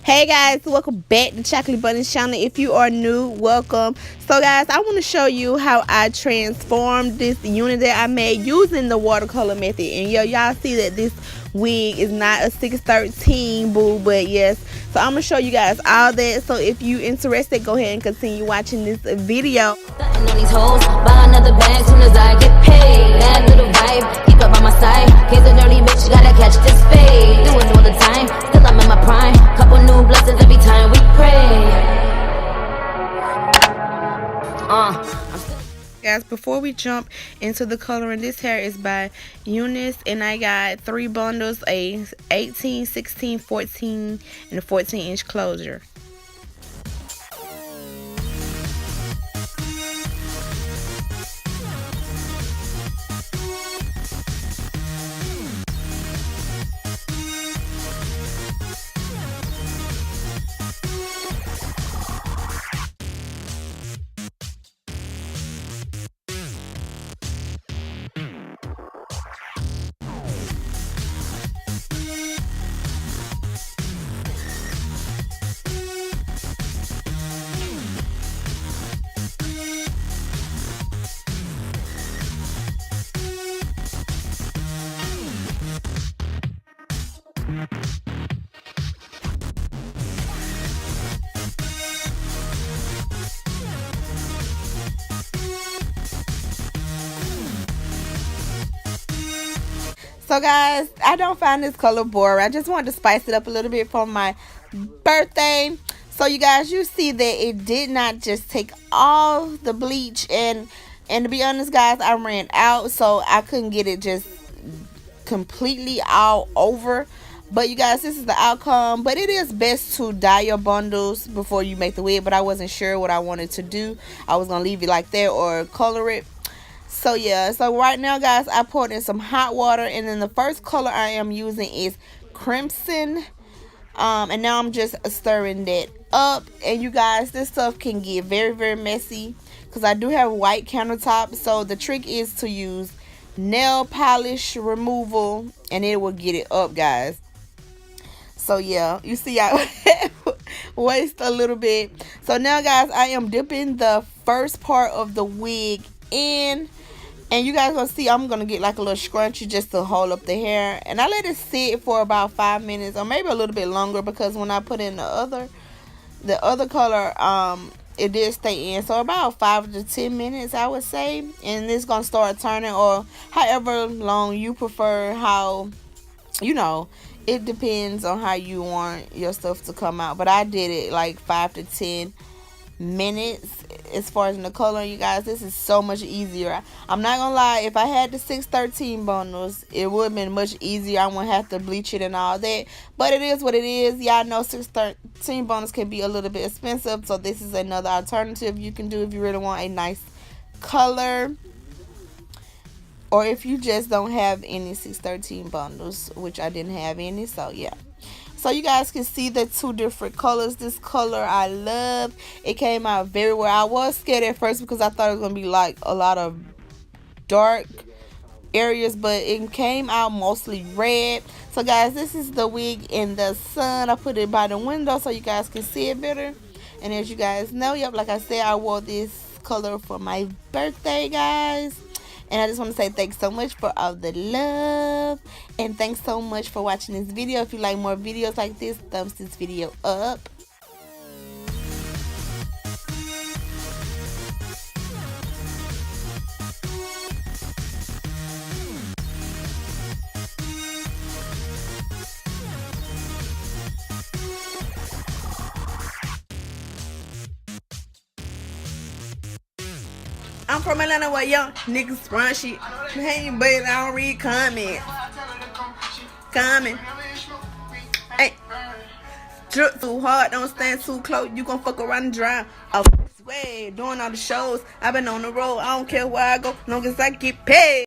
Hey guys, welcome back to Chocolate Bunny's channel. If you are new, welcome. So guys, I want to show you how I transformed this unit that I made using the watercolor method. And y'all see that this wig is not a 613 boo, but yes. So I'm gonna show you guys all that. So if you interested, go ahead and continue watching this video. On these hoes, buy another bag soon as I get paid. That little vibe, keep up on my side. Case a dirty bitch, gotta catch this fade. Do it all the time, still I'm in my prime. Couple new blessings every time we pray. Guys, before we jump into the coloring, this hair is by UNICE, and I got 3 bundles, a 18, 16, 14, and a 14-inch closure. So guys, I don't find this color boring. I just wanted to spice it up a little bit for my birthday. So you guys, you see that it did not just take all the bleach, and to be honest guys, I ran out, so I couldn't get it just completely all over. But you guys, this is the outcome. But it is best to dye your bundles before you make the wig, but I wasn't sure what I wanted to do. I was gonna leave it like that or color it. So yeah, so right now guys, I poured in some hot water, and then the first color I am using is crimson. And now I'm just stirring that up. And you guys, this stuff can get very, very messy because I do have white countertop. So the trick is to use nail polish removal, and it will get it up, guys. So yeah, you see I waste a little bit. So now guys, I am dipping the first part of the wig in, and you guys gonna see I'm gonna get like a little scrunchie just to hold up the hair, and I let it sit for about 5 minutes or maybe a little bit longer, because when I put in the other color, it did stay in. So about 5 to 10 minutes I would say, and it's gonna start turning, or however long you prefer. How, you know, it depends on how you want your stuff to come out, but I did it like 5 to 10 minutes. As far as in the color, you guys, this is so much easier. I'm not gonna lie, if I had the 613 bundles, it would have been much easier. I wouldn't have to bleach it and all that, but it is what it is. Y'all know 613 bundles can be a little bit expensive, so this is another alternative you can do if you really want a nice color, or if you just don't have any 613 bundles, which I didn't have any. So yeah, so you guys can see the 2 different colors. This color I love. It came out very well. I was scared at first because I thought it was going to be like a lot of dark areas, but it came out mostly red. So guys, this is the wig in the sun. I put it by the window so you guys can see it better. And as you guys know, yep, like I said, I wore this color for my birthday, guys. And I just want to say thanks so much for all the love, and thanks so much for watching this video. If you like more videos like this, thumbs this video up. I'm from Atlanta where young niggas run shit. Hey, but I don't read comments. Hey, drip too hard, don't stand too close. You gon' fuck around and drown. Oh, this way, doing all the shows. I've been on the road. I don't care where I go, long as I get paid.